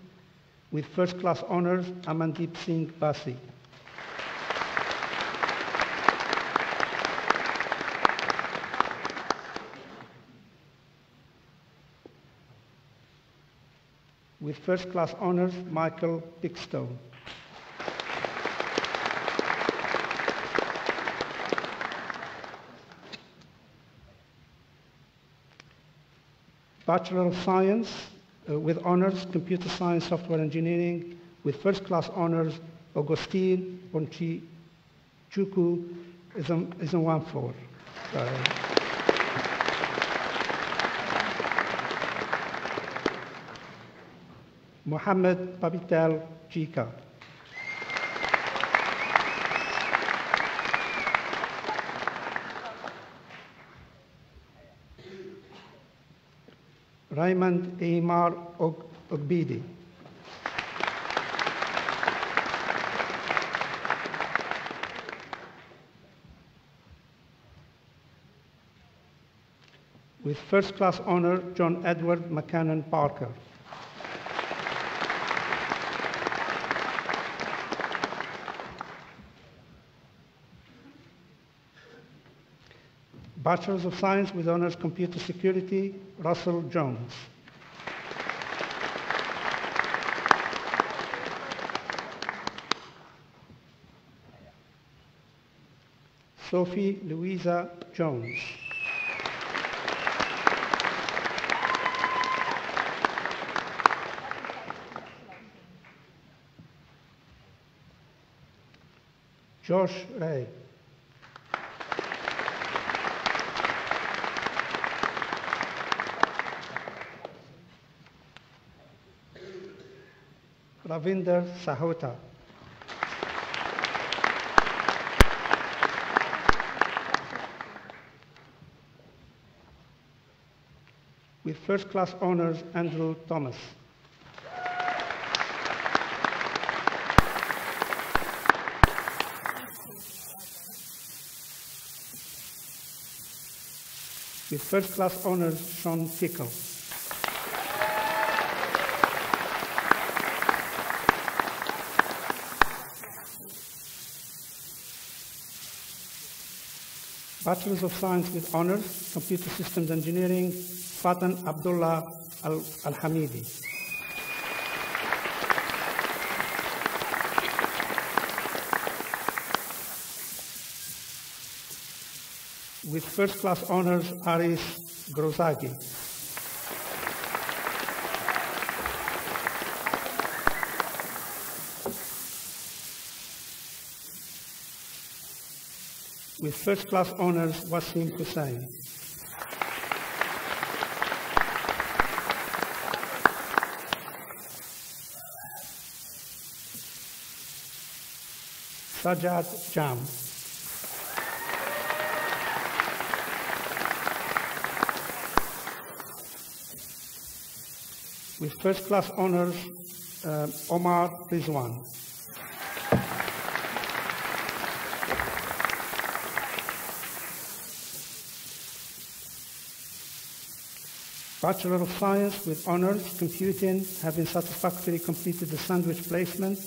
with first-class honors, Amandeep Singh Basi. With first-class honors, Michael Pickstone. Bachelor of Science with honors, Computer Science, Software Engineering, with first-class honors, Augustine Ponchichuku Isanwamfor. Mohammed Pabitel Chika. Raymond Eimar Ogbidi. With first-class honor, John Edward McCannon Parker. Bachelors of Science with honors, Computer Security, Russell Jones. Sophie Louisa Jones. Josh Ray. Ravinder Sahota. With first class honors, Andrew Thomas. With first class honors, Sean Tickle. Bachelor's of Science with honors, Computer Systems Engineering, Fatan Abdullah Al-Hamidi. With first class honors, Aris Grozagi. With first class honors, Wasim Hussain. Sajad Jam. With first class honors, Omar Rizwan. Bachelor of Science with honors, Computing, having satisfactorily completed the sandwich placement.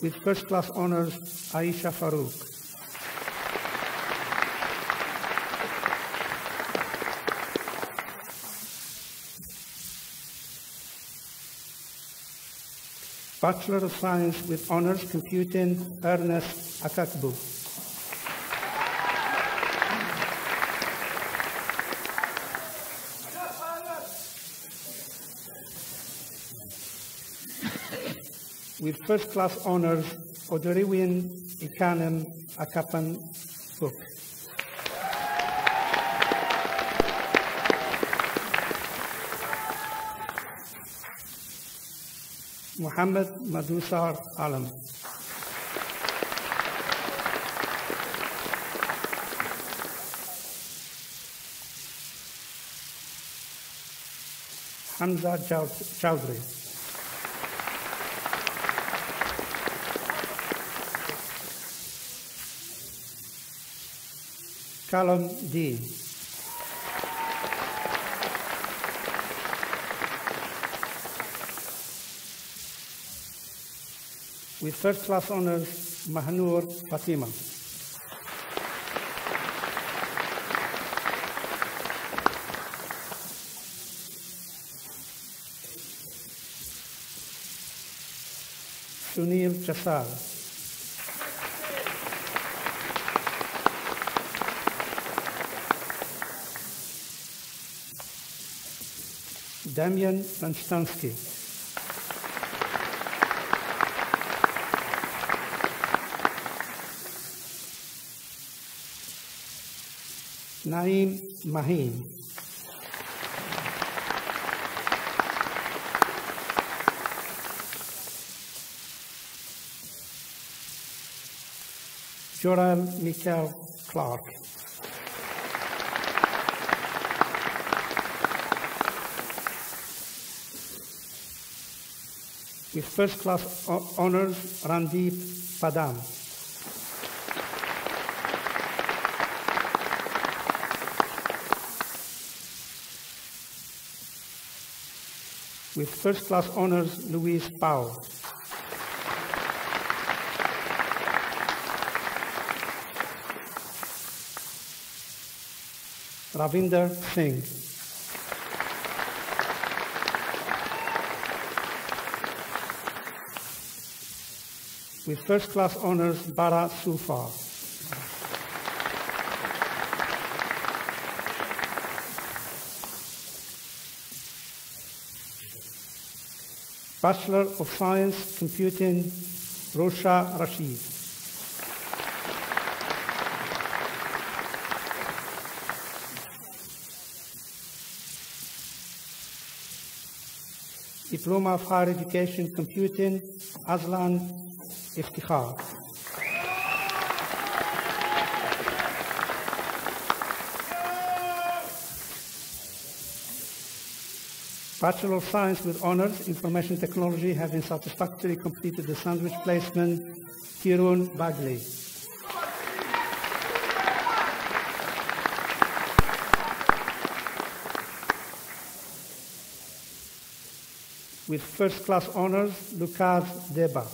With first class honors, Aisha Farouk. Bachelor of Science with honors, Computing, Ernest Akakbu. With first class honors, Odoriwin Ikanem Akapan Book. Muhammad Madusar Alam. Hamza Chowdhury. Callum Dean. With first class honors, Mahanur Fatima. Sunil Chasal. Damian Lanstansky. Naeem Maheen. Joram Michael Clark. With first class honors, Randeep Padam. With first class honors, Louise Pau. Ravinder Singh. With first class honors, Bara Sufar. Bachelor of Science, Computing, Rosha Rashid. Diploma of Higher Education Computing, Azlan Iftikhar. Bachelor of Science with Honors, Information Technology, having satisfactorily completed the sandwich placement, Kirun Bagli. With first class honors, Lucas Deba.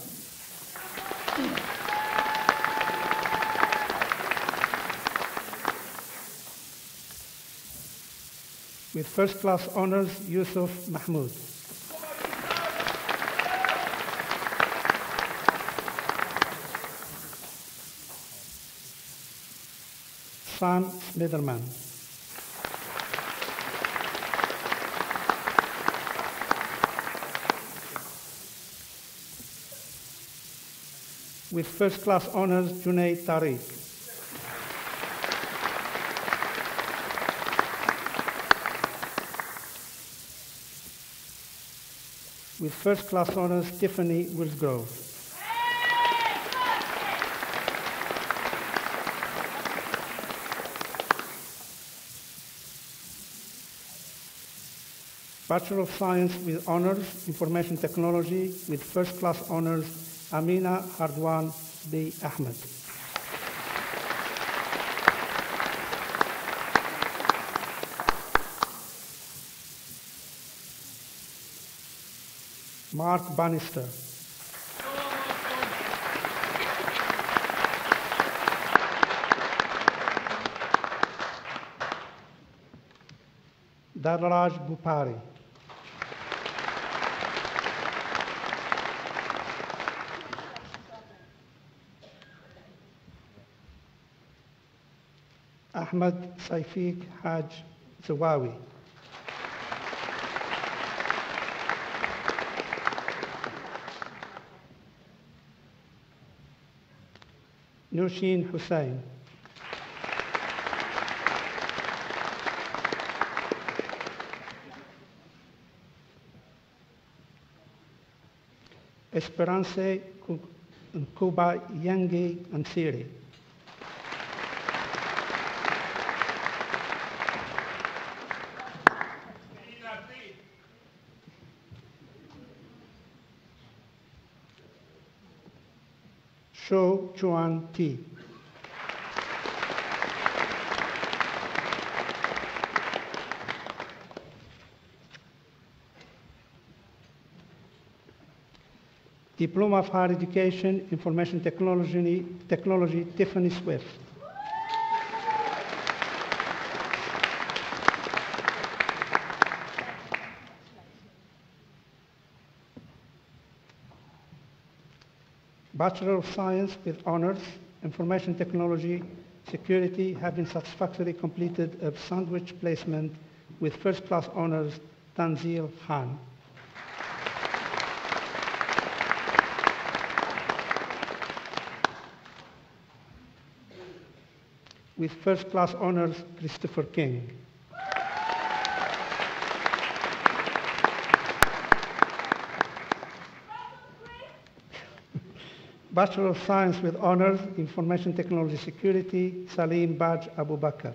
With first class honors, Yusuf Mahmoud. Sam Smitherman. With first class honors, Junaid Tariq. With first class honors, Tiffany Willsgrove. Bachelor of Science with honors, Information Technology, with first class honors, Amina Hardwan B. Ahmed. Mark Bannister. Darraj Bupari. Ahmed Saifiq Haj Zawawi. Nushin Hussain. Esperance Kuba Yangi Ansiri. Shou Chuan T. Diploma of Higher Education, Information Technology, Tiffany Swift. Bachelor of Science with honors, Information Technology, Security, having satisfactorily completed a sandwich placement with first class honors, Tanzil Khan. With first class honors, Christopher King. Bachelor of Science with honors, Information Technology Security, Salim Baj Abu Bakr.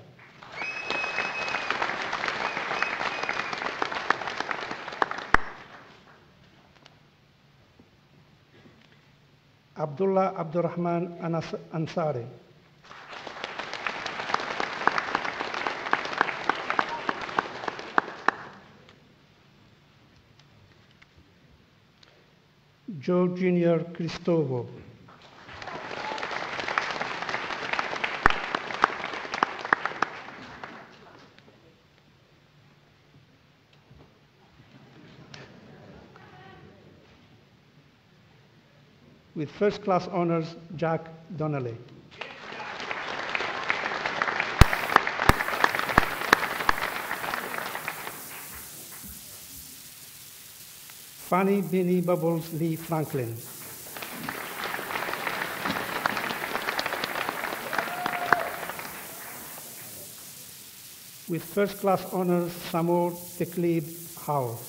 Abdullah Abdurrahman Ansari. Joe Junior Cristovo. With first class honors, Jack Donnelly. Fanny Binnie Bubbles Lee Franklin. With first class honors, Samur Teklib Howell.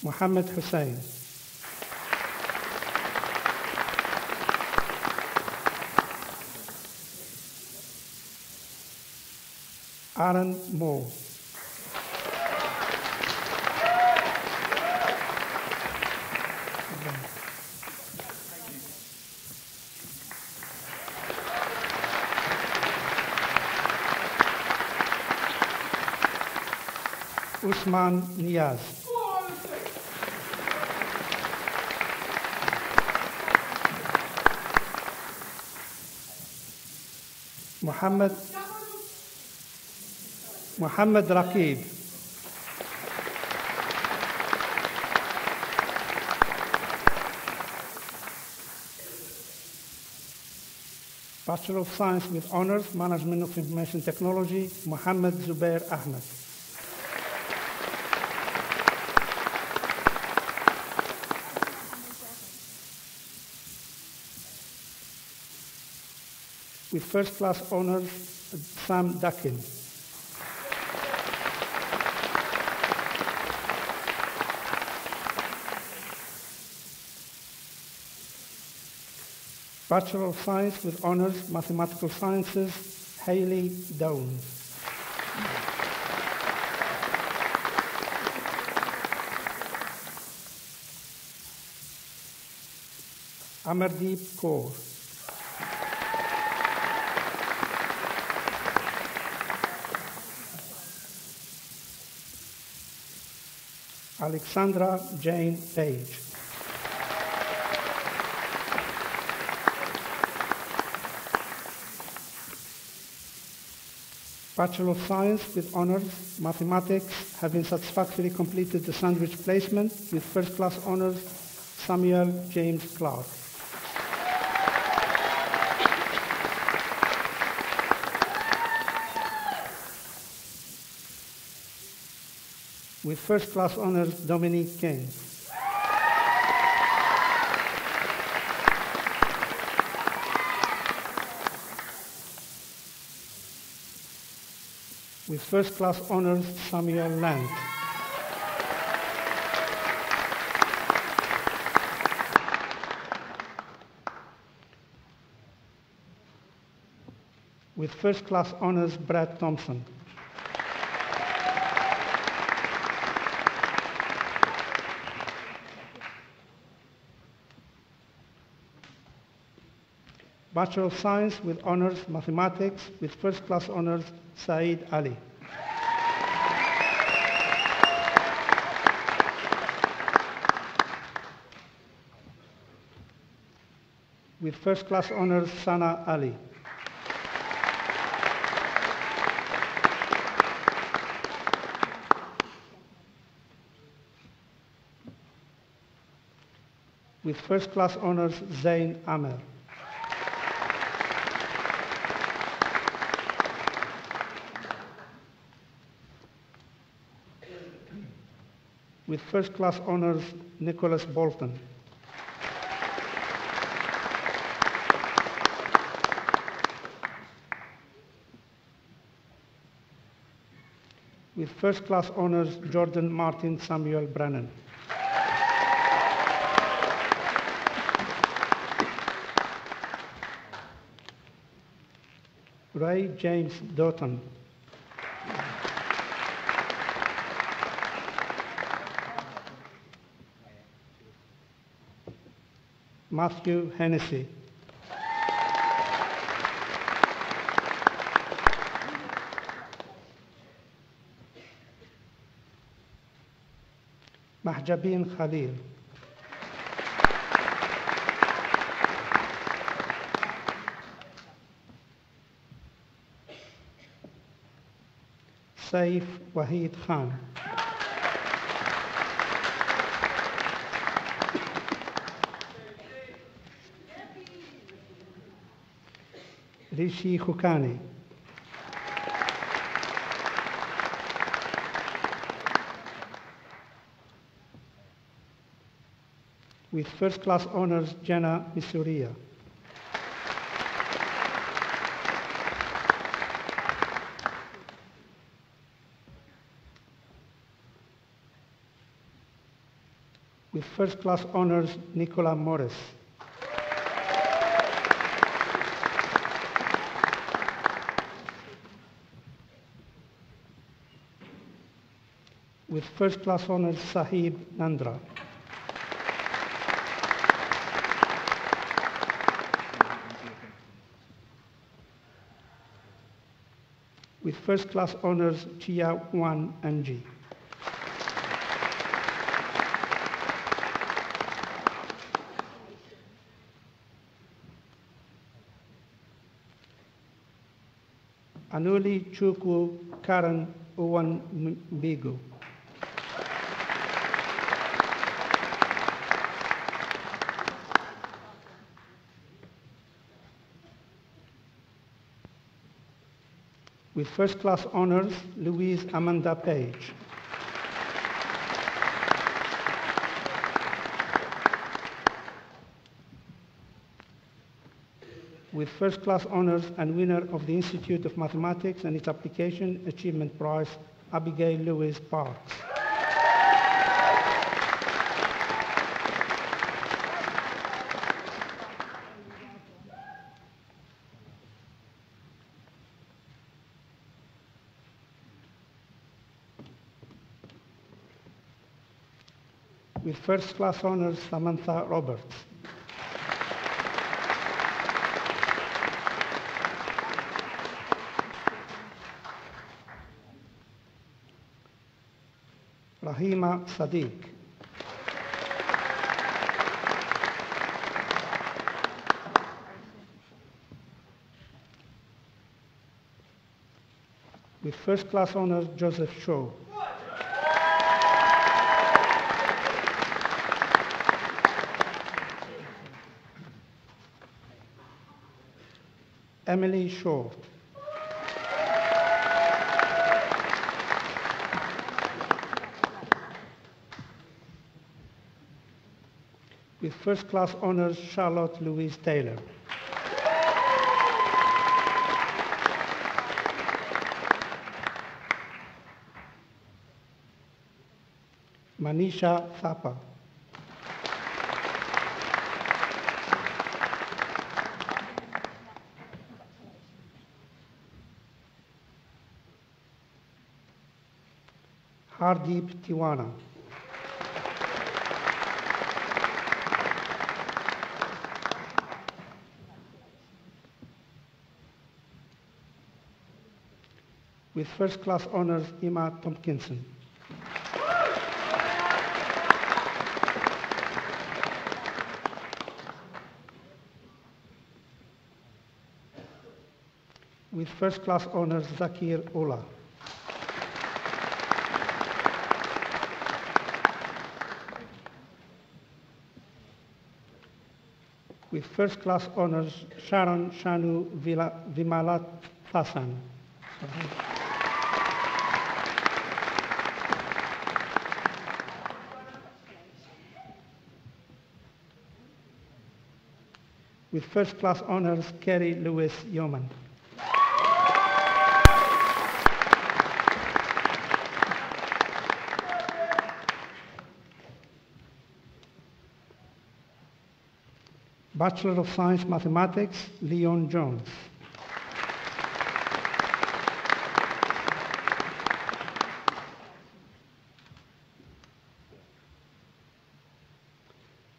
Mohammed Hussein. Aaron Moore. Usman Niaz. Muhammad Raqib. Bachelor of Science with Honors, Management of Information Technology, Mohammed Zubair Ahmed. With first class honors, Sam Dakin. Bachelor of Science with honors, Mathematical Sciences, Hayley Downs. Amardeep Kaur. Alexandra Jane Page. Bachelor of Science with honors, Mathematics, having satisfactorily completed the sandwich placement with first class honors, Samuel James Clark. With first class honors, Dominique King. With first class honors, Samuel Land. With first class honors, Brad Thompson. Bachelor of Science with honors, Mathematics, with first class honors, Saeed Ali. With first class honors, Sana Ali. With first class honors, Zain Amer. With first class honors, Nicholas Bolton. With first class honors, Jordan Martin Samuel Brennan. Ray James Doughton. Matthew Hennessy. Mahjabin Khalil. Saif Wahid Khan. Rishi Khukani. With first class honors, Jenna Misuria. With first class honors, Nicola Morris. With first class honors, Sahib Nandra. With first class honors, Chia Wan Anji. Anuli Chukwu Karen Owan Mbigo. With first class honors, Louise Amanda Page. With first class honors and winner of the Institute of Mathematics and its Application Achievement Prize, Abigail Lewis Parks. With first class honors, Samantha Roberts. Rahima Sadiq. With first class honors, Joseph Shaw. Emily Shaw. With first class honors, Charlotte Louise Taylor. Manisha Thapa. Hardeep Tiwana. With first class honors, Emma Tompkinson. With first class honors, Zakir Ola. With first class honors, Sharon Shanu Vimalathasan. With first class honors, Kerry Lewis Yeoman. Bachelor of Science Mathematics, Leon Jones.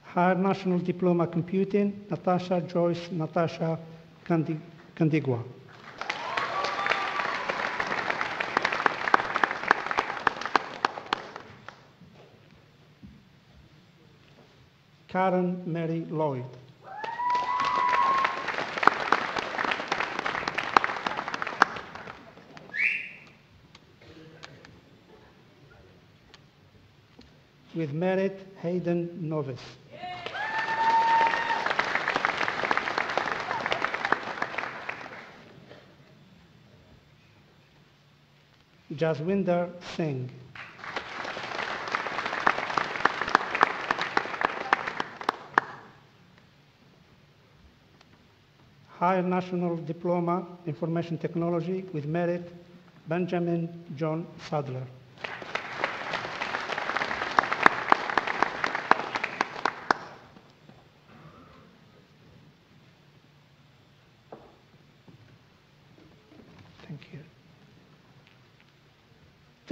Higher National Diploma Computing, Natasha Joyce Natasha Kandigwa. Karen Mary Lloyd. With merit, Hayden Novice. Jaswinder Singh. Higher National Diploma, Information Technology, with merit, Benjamin John Sadler.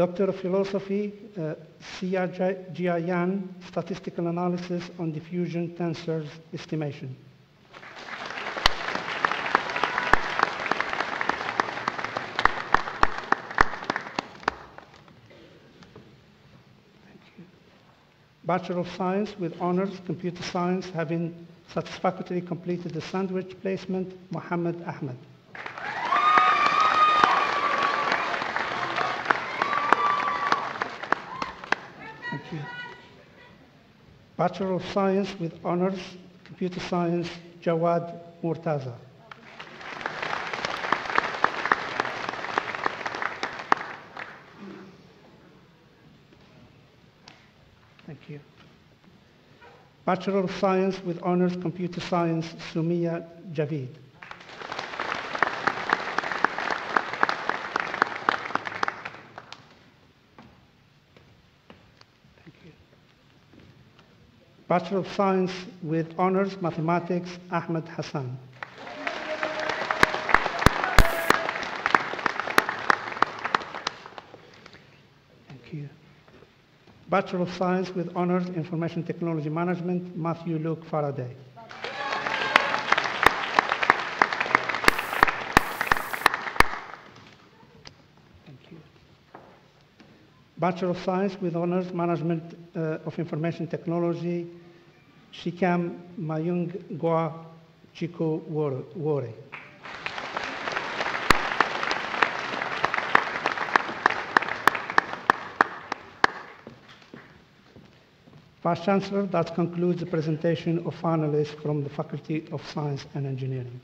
Doctor of Philosophy, Sia Jiayan, Statistical Analysis on Diffusion Tensors Estimation. Bachelor of Science with Honors, Computer Science, having satisfactorily completed the sandwich placement, Mohammed Ahmed. Thank you. Bachelor of Science with Honors, Computer Science, Jawad Murtaza. Thank you. Bachelor of Science with Honors Computer Science, Sumia Javid. Thank you. Bachelor of Science with Honors Mathematics, Ahmed Hassan. Thank you. Bachelor of Science with Honors Information Technology Management, Matthew Luke Faraday. Thank you. Bachelor of Science with Honors Management of Information Technology, Shikam Mayung Gwa Chiku Wore. Vice Chancellor, that concludes the presentation of finalists from the Faculty of Science and Engineering.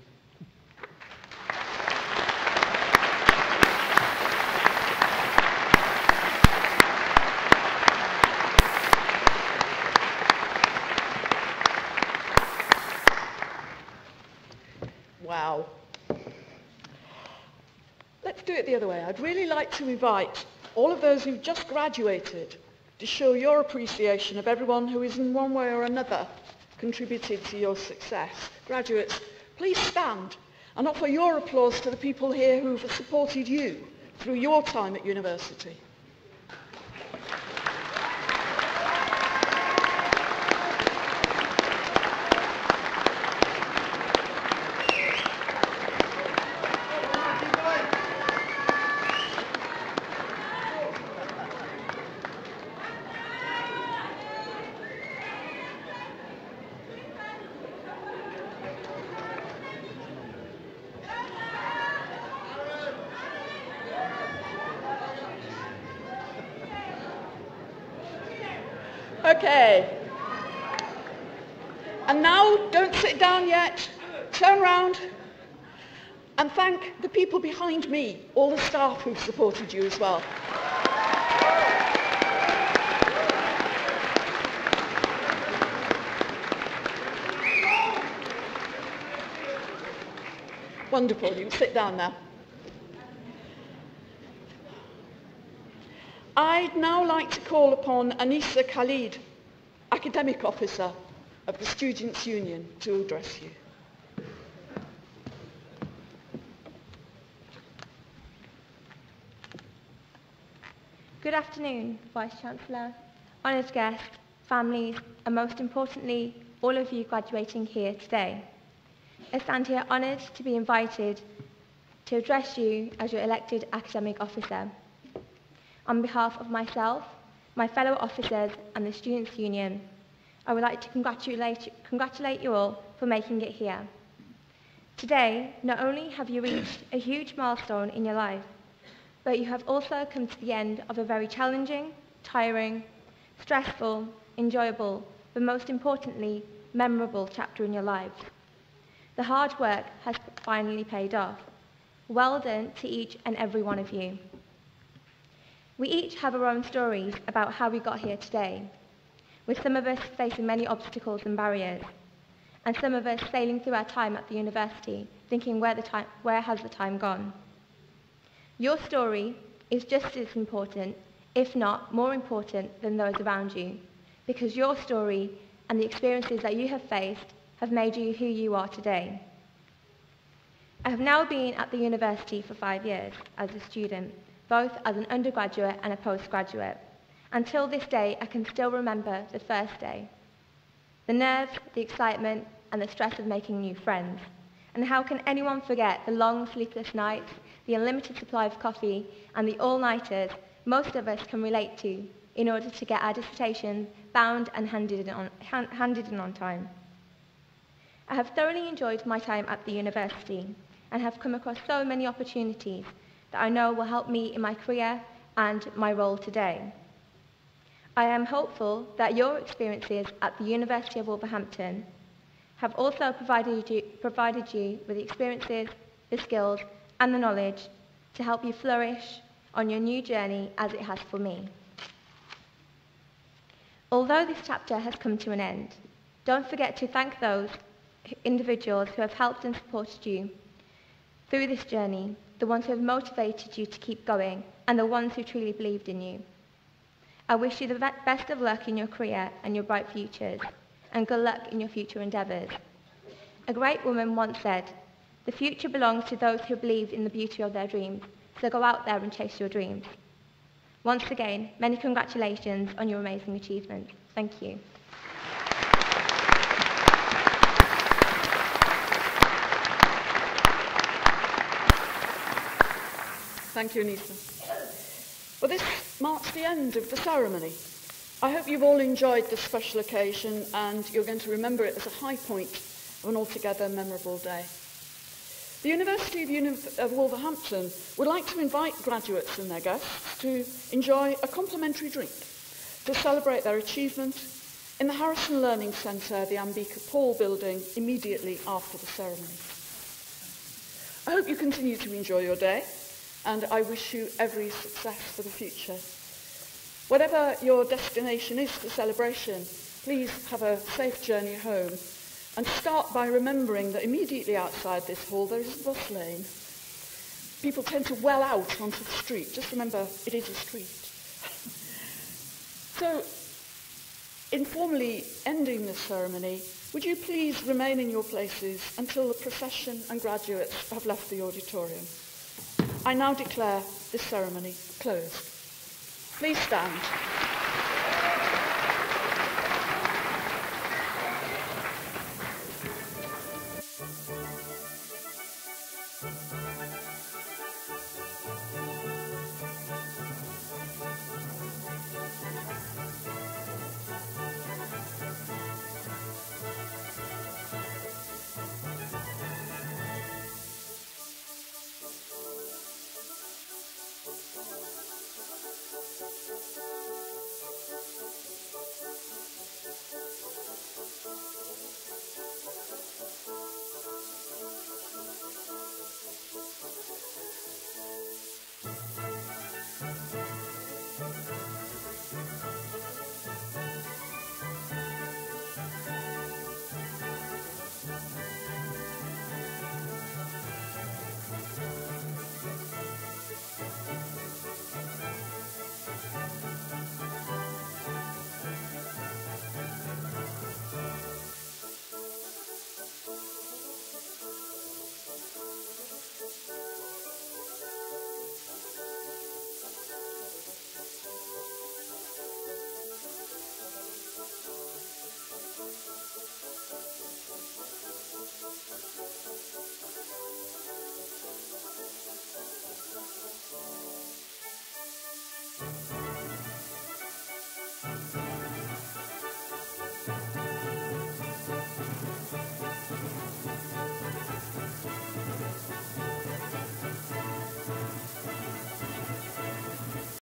Wow. Let's do it the other way. I'd really like to invite all of those who've just graduated to show your appreciation of everyone who is in one way or another contributed to your success. Graduates, please stand and offer your applause to the people here who have supported you through your time at university. Okay. And now, don't sit down yet. Turn round and thank the people behind me, all the staff who've supported you as well. Wonderful. You can sit down now. I'd now like to call upon Anissa Khalid, Academic Officer of the Students' Union, to address you. Good afternoon, Vice-Chancellor, honoured guests, families, and most importantly, all of you graduating here today. I stand here honoured to be invited to address you as your elected academic officer. On behalf of myself, my fellow officers and the Students' Union, I would like to congratulate you all for making it here. Today, not only have you reached a huge milestone in your life, but you have also come to the end of a very challenging, tiring, stressful, enjoyable, but most importantly, memorable chapter in your lives. The hard work has finally paid off. Well done to each and every one of you. We each have our own stories about how we got here today, with some of us facing many obstacles and barriers, and some of us sailing through our time at the university, thinking where has the time gone? Your story is just as important, if not more important, than those around you, because your story and the experiences that you have faced have made you who you are today. I have now been at the university for 5 years as a student, both as an undergraduate and a postgraduate. Until this day, I can still remember the first day. The nerves, the excitement, and the stress of making new friends. And how can anyone forget the long sleepless nights, the unlimited supply of coffee, and the all-nighters most of us can relate to in order to get our dissertation bound and handed in on time. I have thoroughly enjoyed my time at the university and have come across so many opportunities that I know will help me in my career and my role today. I am hopeful that your experiences at the University of Wolverhampton have also provided you with the experiences, the skills, and the knowledge to help you flourish on your new journey as it has for me. Although this chapter has come to an end, don't forget to thank those individuals who have helped and supported you through this journey, the ones who have motivated you to keep going, and the ones who truly believed in you. I wish you the best of luck in your career and your bright futures, and good luck in your future endeavours. A great woman once said, "The future belongs to those who believe in the beauty of their dreams, so go out there and chase your dreams." Once again, many congratulations on your amazing achievements. Thank you. Thank you, Anita. Well, this marks the end of the ceremony. I hope you've all enjoyed this special occasion and you're going to remember it as a high point of an altogether memorable day. The University of Wolverhampton would like to invite graduates and their guests to enjoy a complimentary drink to celebrate their achievement in the Harrison Learning Centre, the Ambika Paul building, immediately after the ceremony. I hope you continue to enjoy your day, and I wish you every success for the future. Whatever your destination is for celebration, please have a safe journey home, and start by remembering that immediately outside this hall there is a bus lane. People tend to well out onto the street. Just remember, it is a street. So, in formally ending this ceremony, would you please remain in your places until the procession and graduates have left the auditorium? I now declare this ceremony closed. Please stand.